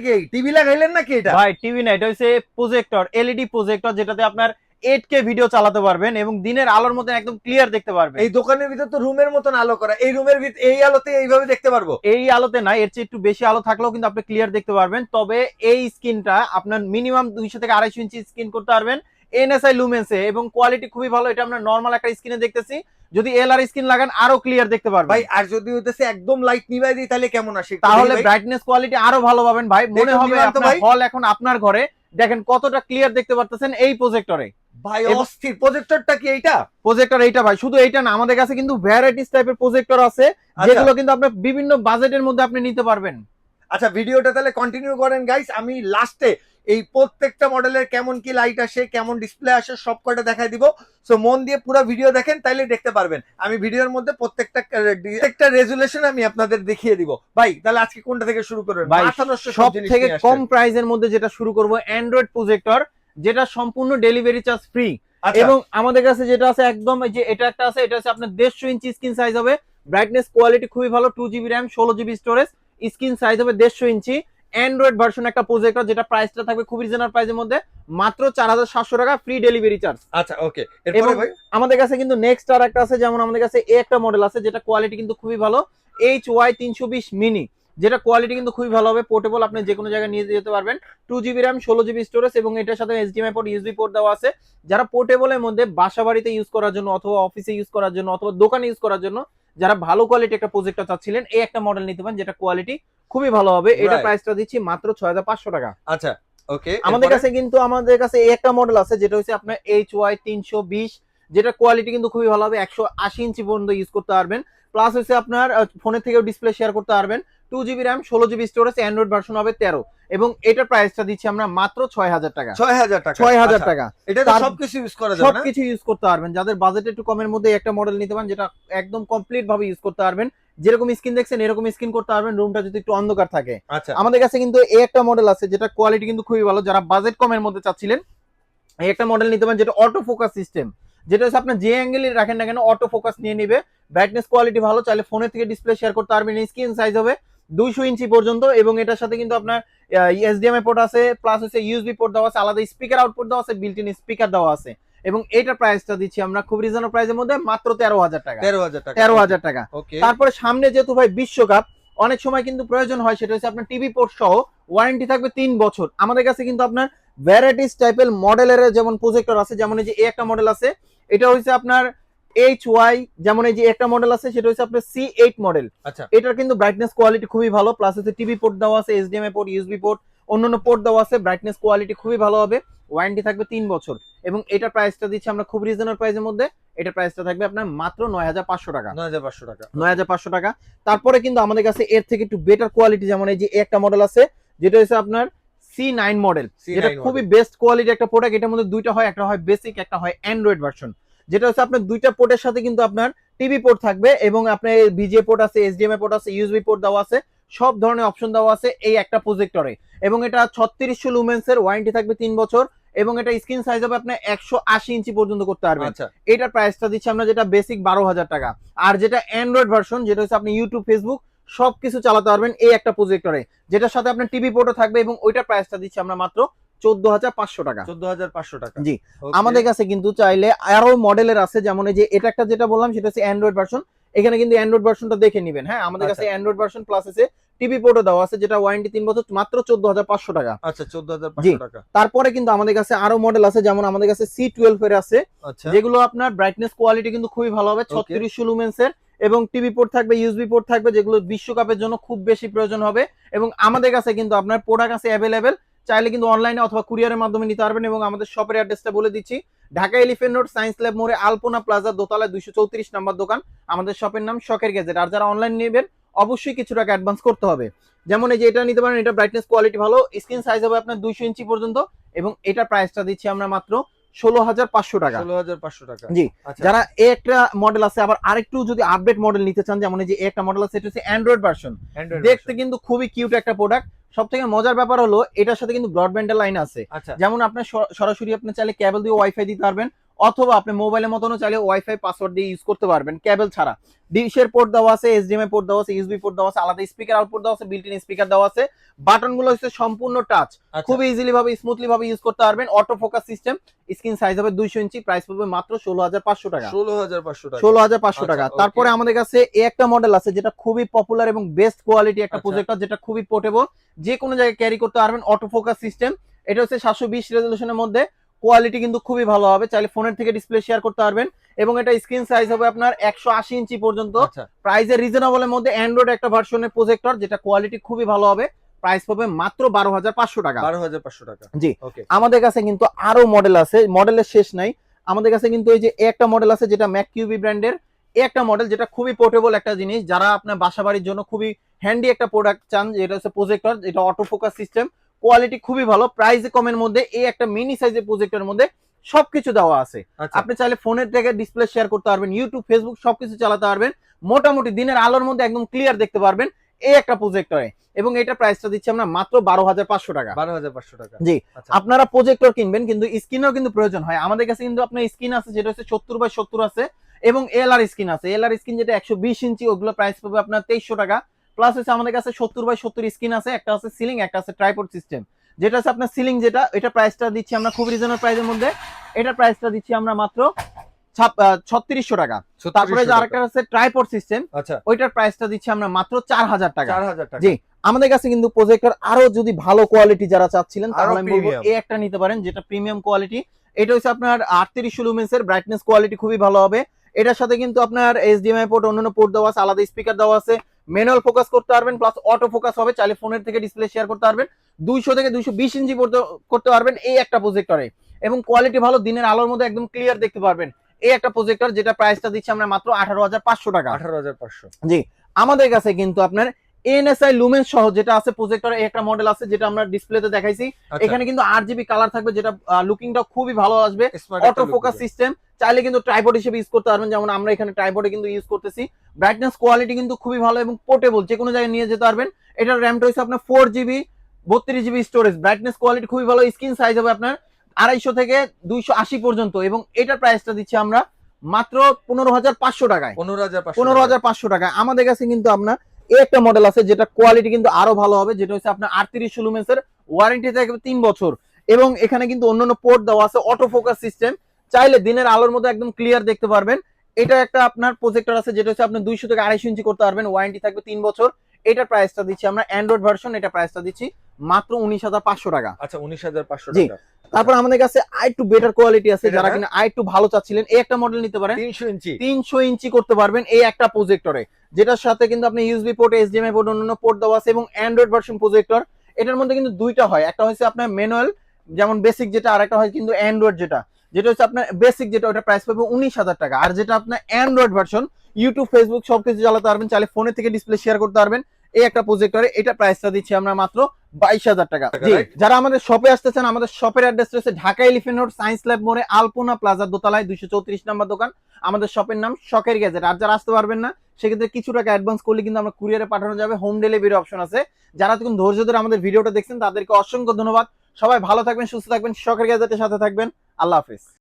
কি টিভি লাগাইলেন নাকি এটা? ভাই টিভি না, এটা হচ্ছে প্রজেক্টর, এলইডি প্রজেক্টর, যেটাতে আপনার 8K ভিডিও চালাতে পারবেন এবং দিনের আলোর মধ্যে একদম ক্লিয়ার দেখতে পারবেন। এই দোকানের ভিতর তো রুমের মতন আলো করা, এই রুমের ভিতর এই আলোতে এইভাবে দেখতে পারবো? এই আলোতে না, এর চেয়ে একটু বেশি আলো থাকলেও কিন্তু আপনি ক্লিয়ার দেখতে পারবেন। তবে এই স্ক্রিনটা আপনার মিনিমাম 200 থেকে 250 ইঞ্চি স্ক্রিন করতে পারবেন এনএসআই লুমেন্সে, এবং কোয়ালিটি খুবই ভালো। এটা আমরা নরমাল একটা স্ক্রিনে দেখতেছি, যদি এলআর স্ক্রিন লাগান আরো ক্লিয়ার দেখতে পারবেন ভাই। আর যদি হইতেছে একদম লাইট নিভাই দিই তাহলে কেমন আসে? তাহলে ব্রাইটনেস কোয়ালিটি আরো ভালো পাবেন ভাই। মনে হবে ভাই হল এখন আপনার ঘরে, দেখেন কতটা ক্লিয়ার দেখতে পারতেছেন এই প্রজেক্টরে। ভাই অস্থির। প্রজেক্টরটা কি এইটা? প্রজেক্টর এইটা ভাই, শুধু এইটা না, আমাদের কাছে কিন্তু ভ্যারাইটিস টাইপের প্রজেক্টর আছে, যেগুলো কিন্তু আপনি বিভিন্ন বাজেটের মধ্যে আপনি নিতে পারবেন। আচ্ছা, ভিডিওটা তাহলে কন্টিনিউ করেন গাইস। আমি লাস্টে এই প্রত্যেকটা মডেলের কেমন কি লাইট আসে, কেমন ডিসপ্লে আসে সব কটা দেখাই দিব। সো মন দিয়ে পুরো ভিডিও দেখেন, তাইলে দেখতে পারবেন। আমি ভিডিওর মধ্যে প্রত্যেকটা রেজুলেশন আমি আপনাদের দেখিয়ে দিব। ভাই তাহলে আজকে কোনটা থেকে শুরু করবেন? ভাই সব থেকে কম প্রাইসের মধ্যে যেটা শুরু করব, অ্যান্ড্রয়েড প্রজেক্টর, যেটা সম্পূর্ণ ডেলিভারি চার্জ ফ্রি। এবং আমাদের কাছে যেটা আছে একদম, যে এটা একটা আছে, এটা হচ্ছে আপনার 150 ইঞ্চি স্ক্রিন সাইজ হবে, ব্রাইটনেস কোয়ালিটি খুবই ভালো, 2GB RAM 16GB storage, screen size হবে 150 ইঞ্চি, অ্যান্ড্রয়েড ভার্সন একটা প্রজেক্টর, যেটা প্রাইসটা থাকবে খুব রিজনেবল প্রাইসের মধ্যে, মাত্র 4700 টাকা, ফ্রি ডেলিভারি চার্জ। আচ্ছা ওকে। এরপরে ভাই আমাদের কাছে কিন্তু নেক্সট আর একটা আছে, যেমন আমাদের কাছে এই একটা মডেল আছে, যেটা কোয়ালিটি কিন্তু খুবই ভালো, HY320 মিনি, যেটা কোয়ালিটি কিন্তু খুবই ভালো হবে, পোর্টেবল, আপনি যে কোনো জায়গায় নিয়ে যেতে পারবেন, 2GB র্যাম 16GB স্টোরেজ, এবং এটার সাথে HDMI পোর্ট, ইউএসবি পোর্ট দেওয়া আছে। যারা পোর্টেবলের মধ্যে বাসা বাড়িতে ইউজ করার জন্য, অথবা অফিসে ইউজ করার জন্য, অথবা দোকানে ইউজ করার জন্য, যারা ভালো কোয়ালিটি একটা প্রজেক্টর চাচ্ছিলেন, এই একটা মডেল নিতে পারেন, যেটা কোয়ালিটি খুবই ভালো হবে। এটা প্রাইসটা দিচ্ছি মাত্র 6500 টাকা। আচ্ছা ওকে। আমাদের কাছে এই একটা মডেল আছে, যেটা হচ্ছে আপনার HY320, যেটা কোয়ালিটি কিন্তু খুবই ভালো হবে, 180 ইঞ্চি পর্যন্ত ইউজ করতে পারবেন, প্লাস হচ্ছে আপনার ফোনের থেকেও ডিসপ্লে শেয়ার করতে পারবেন, 2GB RAM 16GB storage, Android version হবে 13, এবং এটার প্রাইসটা দিচ্ছি আমরা মাত্র 6000 টাকা। 6000 টাকা। এটা তো সবকিছু ইউজ করা যাবে না? সবকিছু ইউজ করতে পারবেন। যাদের বাজেট একটু কমের মধ্যে একটা মডেল নিতে পারেন, যেটা একদম কমপ্লিট ভাবে ইউজ করতে পারবেন, যেরকম স্ক্রিন দেখছেন এরকম স্ক্রিন করতে পারবেন, রুমটা যদি একটু অন্ধকার থাকে। আচ্ছা, আমাদের কাছে কিন্তু এই একটা মডেল আছে, যেটা কোয়ালিটি কিন্তু খুবই ভালো, যারা বাজেট কমের মধ্যে চাচ্ছিলেন এই একটা মডেল নিতে পারেন, যেটা অটো ফোকাস সিস্টেম, যেটা হচ্ছে আপনার যে অ্যাঙ্গেলে রাখেন না কেন অটো ফোকাস নিয়ে নিবে, ব্রাইটনেস কোয়ালিটি ভালো, চাইলে ফোনের থেকে ডিসপ্লে শেয়ার করতে পারবেন, স্ক্রিন সাইজ হবে 200 ইঞ্চি পর্যন্ত, এবং এটার সাথে কিন্তু আপনার HDMI পোর্ট আছে, প্লাস হচ্ছে ইউএসবি পোর্ট দেওয়া আছে, আলাদা স্পিকার আউটপুট দেওয়া আছে, বিল্ট ইন স্পিকার দেওয়া আছে, এবং এটার প্রাইসটা দিচ্ছি আমরা খুব রিজনেবল প্রাইসের মধ্যে, মাত্র 13000 টাকা। 13000 টাকা। তারপরে সামনে যেহেতু ভাই বিশ্বকাপ, অনেক সময় কিন্তু প্রয়োজন হয়, সেটা হচ্ছে আপনার টিভি পোর্ট সহ ওয়ারেন্টি থাকবে 3 বছর। আমাদের কাছে কিন্তু আপনার ভ্যারাইটিস টাইপের মডেলের যেমন প্রজেক্টর আছে, যেমন এই যে একটা মডেল আছে, এটা হচ্ছে আপনার HY, যেমন এই যে একটা মডেল আছে, সেটা হচ্ছে আপনার C8 মডেল। আচ্ছা, এটার কিন্তু ব্রাইটনেস কোয়ালিটি খুবই ভালো, প্লাস হচ্ছে টিভি পোর্ট দেওয়া আছে, HDMI পোর্ট, ইউএসবি পোর্ট, অন্যান্য পোর্ট দেওয়া আছে, ব্রাইটনেস কোয়ালিটি খুবই ভালো হবে, ওয়ারেন্টি থাকবে 3 বছর, এবং এটা প্রাইসটা দিচ্ছি আমরা খুব রিজনেবল প্রাইসের মধ্যে। এটা প্রাইসটা থাকবে আপনার মাত্র 9500 টাকা। 9500 টাকা। তারপরে কিন্তু আমাদের কাছে এর থেকে একটু বেটার কোয়ালিটি, যেমন এই যে একটা মডেল আছে, যেটা হচ্ছে আপনার C9 মডেল, যেটা খুবই বেস্ট কোয়ালিটি একটা প্রোডাক্ট। এটার মধ্যে দুইটা হয়, একটা হয় বেসিক, একটা হয় অ্যান্ড্রয়েড ভার্সন, যেটা হচ্ছে আপনার দুইটা পোর্টের সাথে কিন্তু আপনার টিভি পোর্ট থাকবে, এবং আপনার ভিজিএ পোর্ট আছে, HDMI পোর্ট আছে, ইউএসবি পোর্ট দেওয়া আছে, সব ধরনের অপশন দেওয়া আছে এই একটা প্রজেক্টরে, এবং এটা 3600 লুমেন্সের, ওয়ারেন্টি থাকবে 3 বছর, এবং এটা স্ক্রিন সাইজ হবে আপনার 180 ইঞ্চি পর্যন্ত করতে পারবেন। এটার প্রাইসটা দিচ্ছি আমরা, যেটা বেসিক 12000 টাকা, আর যেটা অ্যান্ড্রয়েড ভার্সন, যেটা হচ্ছে আপনি ইউটিউব, ফেসবুক সবকিছু চালাতে পারবেন এই একটা প্রজেক্টরে, যেটার সাথে আপনার টিভি পোর্টও থাকবে, এবং ওইটার প্রাইসটা দিচ্ছি আমরা মাত্র 14500 টাকা। 14500 টাকা। জি। আমাদের কাছে কিন্তু চাইলে আরো মডেলের আছে, যেমন এই যে এটা একটা যেটা বললাম, সেটা হচ্ছে অ্যান্ড্রয়েড ভার্সন। এখানে কিন্তু অ্যান্ড্রয়েড ভার্সনটা দেখে নেবেন। হ্যাঁ, আমাদের কাছে অ্যান্ড্রয়েড ভার্সন প্লাস আছে টিভি পোর্টও দেওয়া আছে, যেটা ওয়ারেন্টি 3 বছর, মাত্র 14500 টাকা। আচ্ছা, 14500 টাকা। তারপরে কিন্তু আমাদের কাছে আরো মডেল আছে, যেমন আমাদের কাছে C12 এর আছে, যেগুলো আপনার ব্রাইটনেস কোয়ালিটি কিন্তু খুবই ভালো হবে, 3600 লুমেন্সের, এবং টিভি পোর্ট থাকবে, ইউএসবি পোর্ট থাকবে, যেগুলো বিশ্বকাপের জন্য খুব বেশি প্রয়োজন হবে। এবং আমাদের কাছে কিন্তু আপনার প্রোডাক্ট আছে অ্যাভেলেবেল, চাইলে কিন্তু অনলাইনে অথবা কুরিয়ারের মাধ্যমে নিতে পারবেন। এবং আমাদের শপের অ্যাড্রেসটা বলে দিচ্ছি, Dhaka elephant road, science lab মোড়ে, আলপনা প্লাজা দোতলায় 234 নম্বর দোকান। আমাদের শপের নাম শখের গ্যাজেট। আর যারা অনলাইন নেবেন অবশ্যই কিছু টাকা অ্যাডভান্স করতে হবে। যেমন এই যে এটা নিতে পারেন, এটা ব্রাইটনেস কোয়ালিটি ভালো, স্ক্রিন সাইজ হবে আপনার 200 ইঞ্চি পর্যন্ত, এবং এটা প্রাইসটা দিচ্ছি আমরা মাত্র 16500 টাকা। 16500 টাকা। জি। যারা একটা মডেল আছে, আবার আরেকটু যদি আপডেট মডেল নিতে চান, যেমন এই যে একটা মডেল আছে, এটা হচ্ছে অ্যান্ড্রয়েড ভার্সন, দেখতে কিন্তু খুবই কিউট একটা প্রোডাক্ট। সবথেকে মজার ব্যাপার হলো এটার সাথে কিন্তু ব্রডব্যান্ডের লাইন আছে, যেমন আপনার সরাসরি আপনি চাইলে কেবল দিয়ে ওয়াইফাই দিতে পারবেন, অথবা আপনি মোবাইলের মতনও চাইলে ওয়াইফাই পাসওয়ার্ড দিয়ে ইউজ করতে পারবেন কেবল ছাড়া। ডিশের পোর্ট দেওয়া আছে, এইচডিএমআই পোর্ট দেওয়া আছে, ইউএসবি পোর্ট দেওয়া আছে, আলাদা স্পিকার আউটপুট দেওয়া আছে, বিল্ট ইন স্পিকার দেওয়া আছে। বাটনগুলো হচ্ছে সম্পূর্ণ টাচ, খুব ইজিলি ভাবে স্মুথলি ভাবে ইউজ করতে পারবেন। Auto focus system, screen size হবে 200 ইঞ্চি, প্রাইস পড়বে মাত্র 16,500 টাকা। 16,500 টাকা। তারপরে আমাদের কাছে এই একটা মডেল আছে যেটা খুবই পপুলার এবং বেস্ট কোয়ালিটি একটা প্রজেক্টর, যেটা খুবই পোর্টেবল, যে কোনো জায়গায় ক্যারি করতে পারবেন। অটো ফোকাস সিস্টেম, এটা হচ্ছে 720 রেজলিউশনের মধ্যে, কোয়ালিটি কিন্তু খুবই ভালো হবে, চাইলে ফোনের থেকে ডিসপ্লে শেয়ার করতে পারবেন। এবং এটা স্ক্রিন সাইজ হবে আপনার 180 ইঞ্চি পর্যন্ত। প্রাইসের রিজনেবলের মধ্যে অ্যান্ড্রয়েড একটা ভার্সনের প্রজেক্টর, যেটা কোয়ালিটি খুবই ভালো হবে, প্রাইস পাবে মাত্র 12,500 টাকা। 12,500 টাকা। জি, আমাদের কাছে কিন্তু আরো মডেল আছে, মডেলের শেষ নাই। আমাদের কাছে কিন্তু এই যে একটা মডেল আছে যেটা ম্যাক কিউবি ব্র্যান্ডের, একটা মডেল যেটা খুবই পোর্টেবল একটা জিনিস, যারা আপনার বাসা বাড়ির জন্য খুবই হ্যান্ডি একটা প্রোডাক্ট চান, যেটা হচ্ছে প্রজেক্টর, যেটা অটো ফোকাস সিস্টেম, কোয়ালিটি খুবই ভালো, প্রাইস কমের মধ্যে। এই একটা মিনি সাইজের প্রজেক্টরের মধ্যে সবকিছু দেওয়া আছে। আপনি চাইলে ফোনের থেকে ডিসপ্লে শেয়ার করতে পারবেন, ইউটিউব ফেসবুক সবকিছু চালাতে পারবেন, মোটামুটি দিনের আলোর মধ্যে একদম ক্লিয়ার দেখতে পারবেন এই একটা প্রজেক্টরে। এবং এটা প্রাইসটা দিচ্ছি আমরা মাত্র 12,500 টাকা। 12,500 টাকা। জি, আপনারা প্রজেক্টর কিনবেন কিন্তু স্ক্রিনও কিন্তু প্রয়োজন হয়। আমাদের কাছে কিন্তু আপনার স্ক্রিন আছে যেটা হচ্ছে 70/70 আছে, এবং এলআর স্ক্রিন আছে। এলআর স্ক্রিন যেটা 120 ইঞ্চি, ওগুলো প্রাইস পাবে আপনার 2300 টাকা। প্লাস হচ্ছে আমাদের কাছে 70/70 স্ক্রিন আছে, একটা আছে সিলিং, একটা আছে ট্রাইপড সিস্টেম। যেটা হচ্ছে আপনার সিলিং, যেটা এটা প্রাইসটা দিচ্ছি আমরা খুব রিজনেবল প্রাইসের মধ্যে। এটা প্রাইসটা দিচ্ছি আমরা মাত্র 3600 টাকা। তারপরে যে আরেকটা আছে ট্রাইপড সিস্টেম, ওইটার প্রাইসটা দিচ্ছি আমরা মাত্র 4000 টাকা। জি, আমাদের কাছে কিন্তু প্রজেক্টর আরো যদি ভালো কোয়ালিটি যারা চাচ্ছিলেন, তাহলে আমি বলবো এই একটা নিতে পারেন, যেটা প্রিমিয়াম কোয়ালিটি। এটা হচ্ছে আপনার 3800 লুমেন্সের, ব্রাইটনেস কোয়ালিটি খুবই ভালো হবে। এটার সাথে কিন্তু আপনার এইচডিএমআই পোর্ট, অন্যান্য পোর্ট দেওয়া আছে, আলাদা স্পিকার দেওয়া আছে, ম্যানুয়াল ফোকাস করতে পারবেন, প্লাস অটো ফোকাস হবে, চাইলে ফোনের থেকে ডিসপ্লে শেয়ার করতে পারবেন। 200 থেকে 220 ইঞ্চি করতে পারবেন এই একটা প্রজেক্টরে, এবং কোয়ালিটি ভালো, দিনের আলোর মধ্যে একদম ক্লিয়ার দেখতে পারবেন এই একটা প্রজেক্টর, যেটা প্রাইসটা দিচ্ছি আমরা মাত্র 18,500 টাকা। 18,500। জি, আমাদের কাছে কিন্তু আপনার এনএসআই লুমেন্স সহ যেটা আছে প্রজেক্টরে একটা মডেল আছে, যেটা আমরা ডিসপ্লেতে দেখাইছি। এখানে কিন্তু আরজিবি কালার থাকবে, যেটা লুকিংটা খুবই ভালো আসবে। অটো ফোকাস সিস্টেম, চাইলে কিন্তু ট্রাইপড হিসেবে ইউজ করতে পারবেন, যেমন আমরা এখানে ট্রাইপডে কিন্তু ইউজ করতেছি। ব্রাইটনেস কোয়ালিটি কিন্তু খুবই ভালো এবং পোর্টেবল, যে কোনো জায়গায় নিয়ে যেতে পারবেন। এটার র্যামটা হচ্ছে আপনার 4GB 32GB storage. Brightness quality খুবই ভালো, স্ক্রিন সাইজ হবে আপনার 250 থেকে 280 পর্যন্ত। এবং এটার প্রাইসটা দিচ্ছি আমরা মাত্র 15,500 টাকায়। 15,500 টাকায়। আমাদের কাছে কিন্তু আপনার একটা মডেল আছে যেটা কোয়ালিটি কিন্তু আরো ভালো হবে, যেটা হচ্ছে আপনার 3800 লুমেন্সের, ওয়ারেন্টি থাকবে 3 বছর। এবং এখানে কিন্তু অন্যান্য পোর্ট দেওয়া আছে, অটো ফোকাস সিস্টেম, চাইলে দিনের আলোর মধ্যে একদম ক্লিয়ার দেখতে পারবেন। এটা একটা আপনার প্রজেক্টর আছে, যেটা হচ্ছে আপনি 200 থেকে 250 ইঞ্চি করতে পারবেন, ওয়ারেন্টি থাকবে 3 বছর। এটার প্রাইসটা দিচ্ছি আমরা অ্যান্ড্রয়েড ভার্সন, এটা প্রাইসটা দিচ্ছি মাত্র 19,500 টাকা। আচ্ছা, 19,500 জি। টাকা। তারপর আমাদের কাছে আরেকটু বেটার কোয়ালিটি আছে, যারা কিনা আরেকটু ভালো চাচ্ছিলেন, এই একটা মডেল নিতে পারেন। 300 ইঞ্চি করতে পারবেন এই একটা প্রজেক্টরে, যেটার সাথে কিন্তু আপনি ইউএসবি পোর্ট, এইচডিএমআই পোর্ট, অন্যান্য পোর্ট দেওয়া আছে, এবং অ্যান্ড্রয়েড ভার্সন প্রজেক্টর। এটার মধ্যে কিন্তু দুইটা হয়, একটা হচ্ছে আপনার ম্যানুয়াল যেমন বেসিক যেটা, আর একটা হয় কিন্তু অ্যান্ড্রয়েড যেটা হচ্ছে আপনার বেসিক যেটা, ওটা প্রাইস পাবে 19,000 টাকা। আর যেটা আপনার অ্যান্ড্রয়েড ভার্সন, ইউটিউব ফেসবুক সবকিছু চালাতে পারবেন, চাইলে ফোনের থেকে ডিসপ্লে শেয়ার করতে পারবেন এই একটা প্রজেক্টরে। এটা প্রাইসটা দিচ্ছি আমরা মাত্র 22,000 টাকা। জি, যারা আমাদের শপে আসতে চান, আমাদের শপের অ্যাড্রেস রয়েছে Dhaka elephant road, science lab মোড়ে, আলপনা প্লাজার দোতলায়, 234 নম্বর দোকান। আমাদের শপের নাম শখের গ্যাজেট। আর যারা আসতে পারবেন না, সেক্ষেত্রে কিছু টাকা অ্যাডভান্স করলে কিন্তু আমরা কুরিয়ারে পাঠানো যাবে, হোম ডেলিভারি অপশন আছে। যারা তখন ধৈর্য ধরে আমাদের ভিডিওটা দেখছেন, তাদেরকে অসংখ্য ধন্যবাদ। সবাই ভালো থাকবেন, সুস্থ থাকবেন, শখের গ্যাজেটের সাথে থাকবেন। আল্লাহ হাফেজ।